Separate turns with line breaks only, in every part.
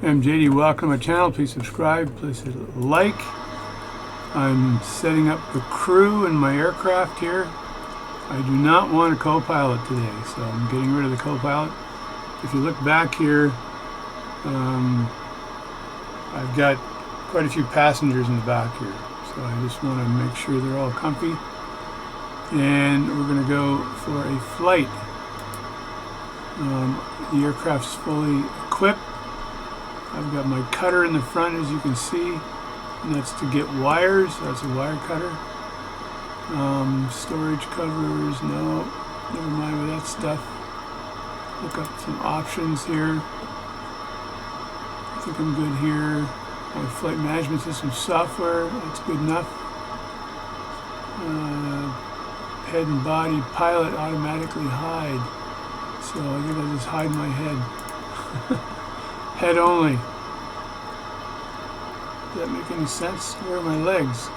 I'm JD. Welcome to my channel. Please subscribe. Please hit like. I'm setting up the crew in my aircraft here. I do not want a co-pilot today, so I'm getting rid of the co-pilot. If you look back here, I've got quite a few passengers in the back here, so I just want to make sure they're all comfy. And we're going to go for a flight. The aircraft's fully equipped. I've got my cutter in the front, as you can see, and that's to get wires. That's a wire cutter. Storage covers, no, never mind with that stuff. Look up some options here. I think I'm good here. My flight management system software, that's good enough. Head and body, pilot automatically hide. So I think I'll just hide my head. Head only. Does that make any sense? Where are my legs?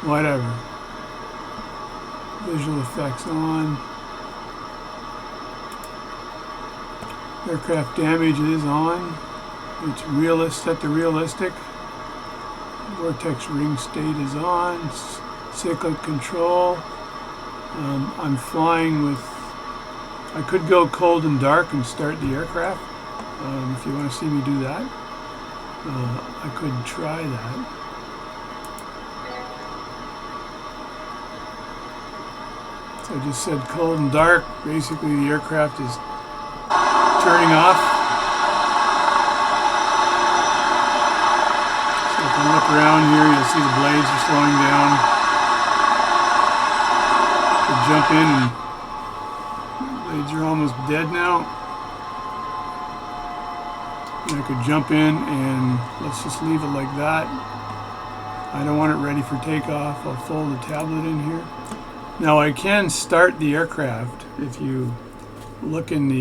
Whatever. Visual effects on. Aircraft damage is on. It's realist, set to realistic. Vortex ring state is on. Cyclic control. I'm flying with, I could go cold and dark and start the aircraft. If you want to see me do that, I could try that. So I just said cold and dark. Basically the aircraft is turning off. So if I look around here, you'll see the blades are slowing down. I could jump in and blades are almost dead now. And I could jump in and let's just leave it like that. I don't want it ready for takeoff. I'll fold the tablet in here. Now I can start the aircraft. If you look in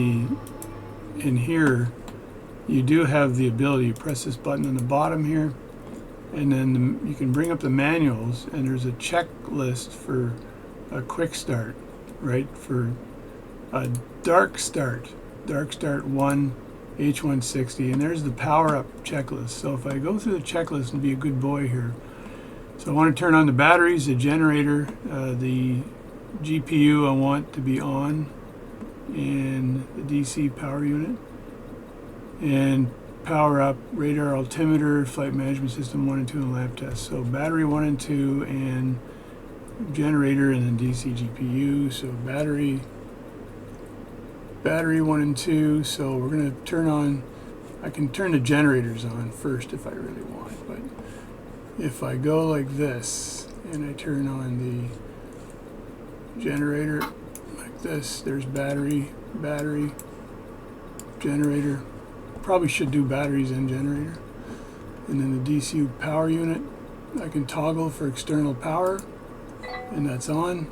here, you do have the ability. You press this button on the bottom here, and then you can bring up the manuals, and there's a checklist for a quick start, right? For a dark start 1, H160, and there's the power up checklist. So if I go through the checklist and be a good boy here, so I want to turn on the batteries, the generator, the GPU I want to be on, and the DC power unit, and power up radar altimeter, flight management system 1 and 2, and lab test. So battery 1 and 2, and generator, and then DC GPU. So battery 1 and 2. So we're going to turn on, I can turn the generators on first if I really want, but if I go like this and I turn on the generator like this, there's battery, generator. Probably should do batteries and generator. And then the DC power unit, I can toggle for external power, and that's on.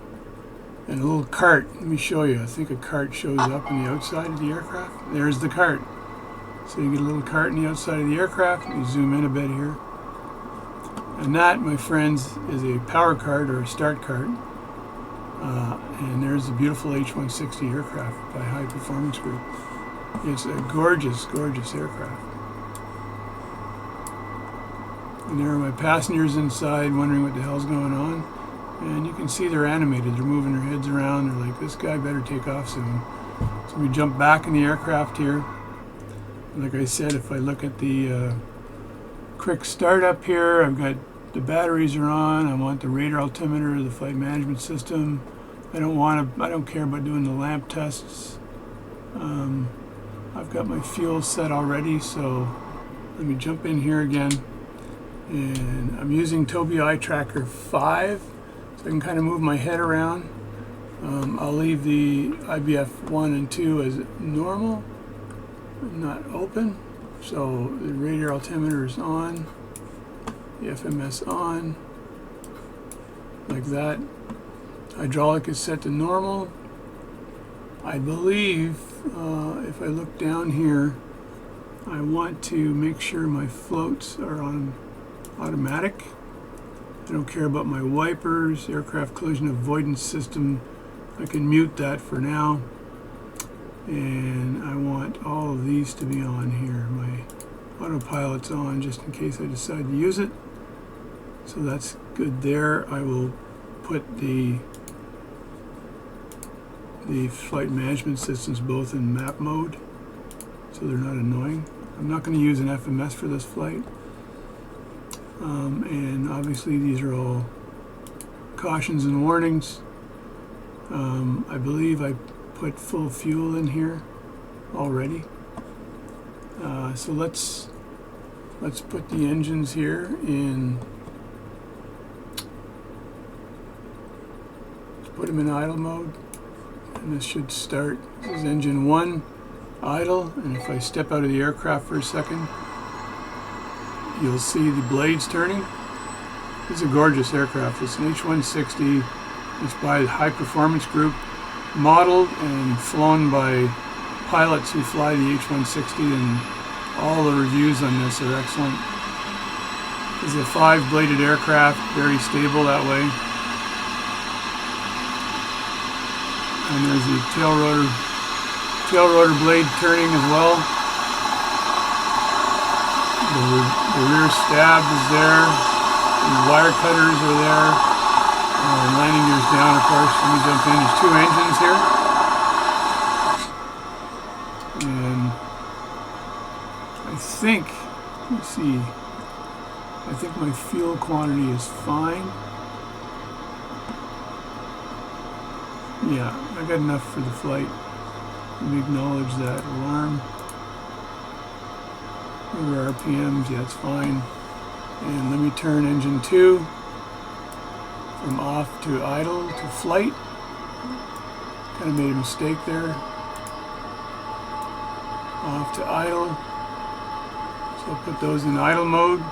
And a little cart, let me show you. I think a cart shows up on the outside of the aircraft. There's the cart. So you get a little cart on the outside of the aircraft. Let me zoom in a bit here. And that, my friends, is a power cart or a start cart. And there's the beautiful H160 aircraft by High Performance Group. It's a gorgeous, gorgeous aircraft. And there are my passengers inside wondering what the hell's going on. And you can see they're animated. They're moving their heads around. They're like, this guy better take off soon. So we jump back in the aircraft here. And like I said, if I look at the quick start up here, I've got the batteries are on. I want the radar altimeter, the flight management system. I don't care about doing the lamp tests. I've got my fuel set already, so let me jump in here again. And I'm using Tobii Eye Tracker 5, so I can kind of move my head around. I'll leave the IBF 1 and 2 as normal, not open. So the radar altimeter is on, the FMS on, like that. Hydraulic is set to normal. I believe if I look down here, I want to make sure my floats are on automatic. I don't care about my wipers, aircraft collision avoidance system. I can mute that for now. And I want all of these to be on here. My autopilot's on just in case I decide to use it. So that's good there. I will put the flight management systems both in map mode so they're not annoying. I'm not going to use an FMS for this flight. And obviously these are all cautions and warnings. I believe I put full fuel in here already. So let's put the engines here in. Let's put them in idle mode, and this should start. This is engine 1 idle, and if I step out of the aircraft for a second, you'll see the blades turning. This is a gorgeous aircraft. It's an H160. It's by the High Performance Group, modeled and flown by pilots who fly the H160, and all the reviews on this are excellent. It's a 5-bladed aircraft, very stable that way. And there's the tail rotor blade turning as well. The rear stab is there. The wire cutters are there. Landing gear's down, of course. Let me jump in. There's 2 engines here. And I think, let's see, I think my fuel quantity is fine. Yeah, I got enough for the flight. Let me acknowledge that alarm. Over RPMs, yeah, it's fine. And let me turn engine 2 from off to idle to flight. Kind of made a mistake there. Off to idle. So I'll put those in idle mode.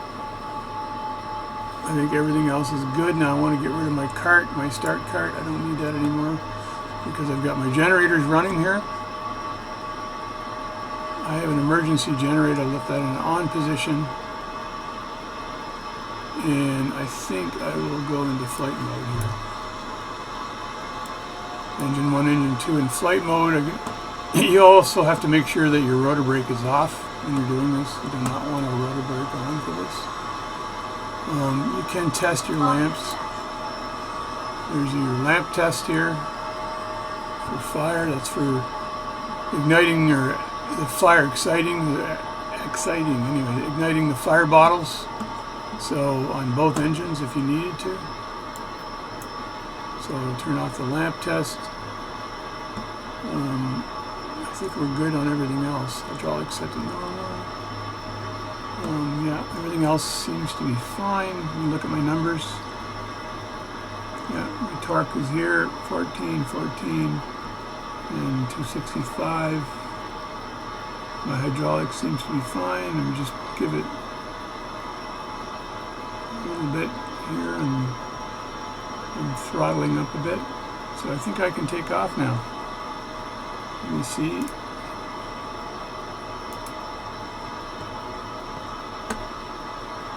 I think everything else is good. Now I want to get rid of my cart, my start cart. I don't need that anymore because I've got my generators running here. I have an emergency generator. I left that in an on position. And I think I will go into flight mode here. Engine 1, engine 2 in flight mode. You also have to make sure that your rotor brake is off when you're doing this. You do not want a rotor brake on for this. You can test your lamps. There's your lamp test here for fire. That's for igniting the fire, igniting the fire bottles. So on both engines if you needed to. So I'll turn off the lamp test. I think we're good on everything else. Hydraulic set to normal. Yeah, everything else seems to be fine. Let me look at my numbers. Yeah, my torque is here, 14, 14, and 265. My hydraulics seems to be fine. Let me just give it a little bit here, and I'm throttling up a bit. So I think I can take off now. Let me see.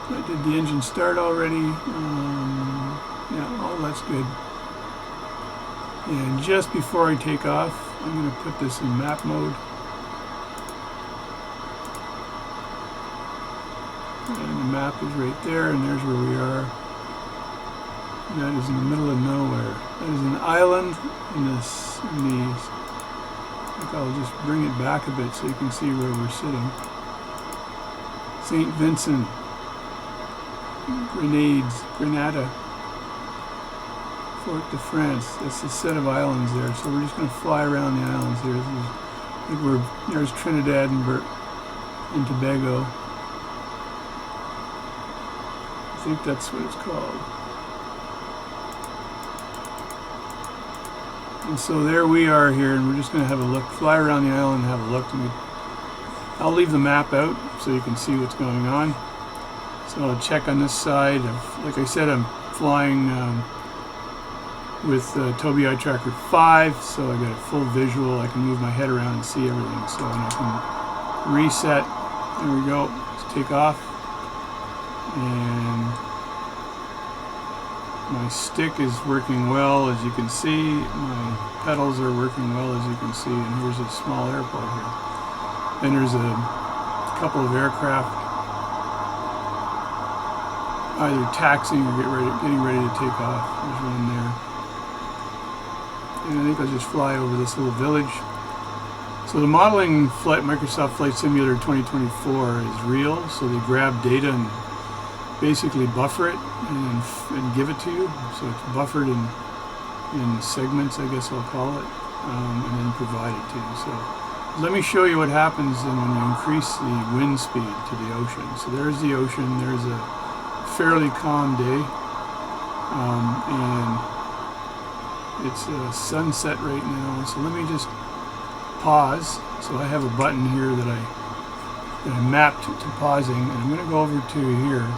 I did the engine start already. Yeah, all that's good. And just before I take off, I'm going to put this in map mode. And the map is right there, and there's where we are. And that is in the middle of nowhere. That is an island in these. I think I'll just bring it back a bit so you can see where we're sitting. St. Vincent, Grenada, Fort de France. That's a set of islands there. So we're just going to fly around the islands here. I think there's Trinidad and Tobago. I think that's what it's called. And so there we are here, and we're just going to have a look, fly around the island and have a look. I'll leave the map out so you can see what's going on. So I'll check on this side. Like I said, I'm flying with Tobii Tracker 5, so I got a full visual. I can move my head around and see everything. So and I can reset. There we go. Let's take off. And My stick is working well, as you can see. My pedals are working well, as you can see. And here's a small airport here. And there's a couple of aircraft either taxiing or getting ready to take off. There's one there. And I think I'll just fly over this little village. So the modeling Microsoft Flight Simulator 2024 is real. So they grab data and basically buffer it and give it to you. So it's buffered in segments, I guess I'll call it, and then provide it to you. So let me show you what happens then when you increase the wind speed to the ocean. So there's the ocean. There's a fairly calm day, and it's sunset right now. So let me just pause. So I have a button here that I mapped to pausing, and I'm going to go over to here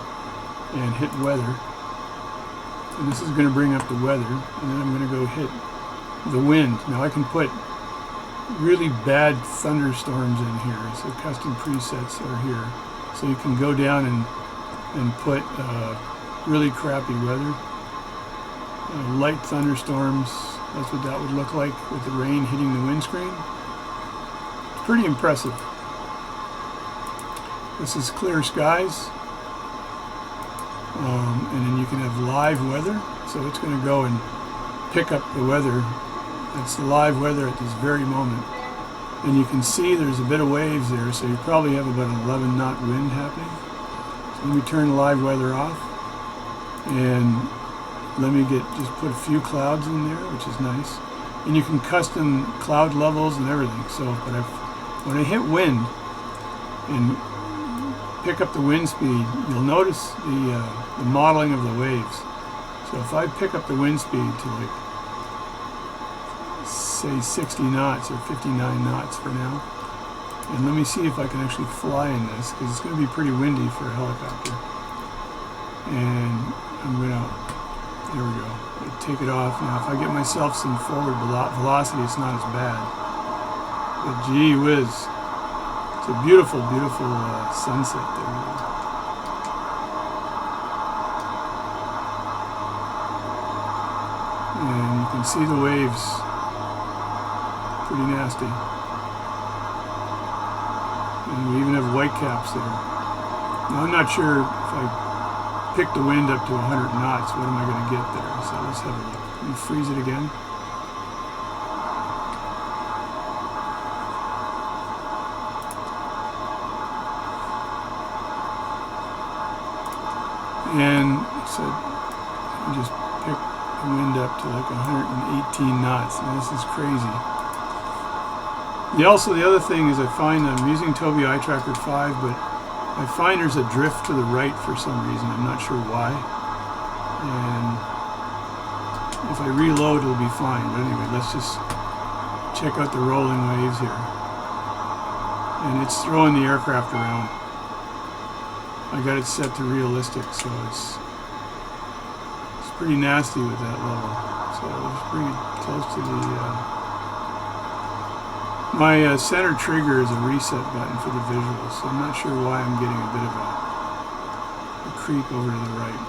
and hit weather, and this is going to bring up the weather, and then I'm going to go hit the wind. Now I can put really bad thunderstorms in here, so custom presets are here, so you can go down and put really crappy weather, light thunderstorms. That's what that would look like with the rain hitting the windscreen. It's pretty impressive. This is clear skies. And then you can have live weather, so it's going to go and pick up the weather. That's the live weather at this very moment. And you can see there's a bit of waves there, so you probably have about an 11 knot wind happening. So let me turn the live weather off, and let me just put a few clouds in there, which is nice. And you can custom cloud levels and everything. So, but when I hit wind and pick up the wind speed, you'll notice the modeling of the waves. So if I pick up the wind speed to like, say 60 knots or 59 knots for now, and let me see if I can actually fly in this, because it's going to be pretty windy for a helicopter. And I'm going to, there we go, take it off. Now if I get myself some forward velocity, it's not as bad. But gee whiz. It's a beautiful, beautiful sunset there. And you can see the waves. Pretty nasty. And we even have whitecaps there. Now I'm not sure if I pick the wind up to 100 knots, what am I going to get there? So let's have a look. Let me freeze it again. And so I just pick the wind up to like 118 knots. Now this is crazy. The other thing is I find I'm using Tobii Eye Tracker 5, but I find there's a drift to the right for some reason. I'm not sure why. And if I reload, it'll be fine. But anyway, let's just check out the rolling waves here. And it's throwing the aircraft around. I got it set to realistic, so it's pretty nasty with that level. So let's bring it close to the... My center trigger is a reset button for the visuals, so I'm not sure why I'm getting a bit of a creep over to the right.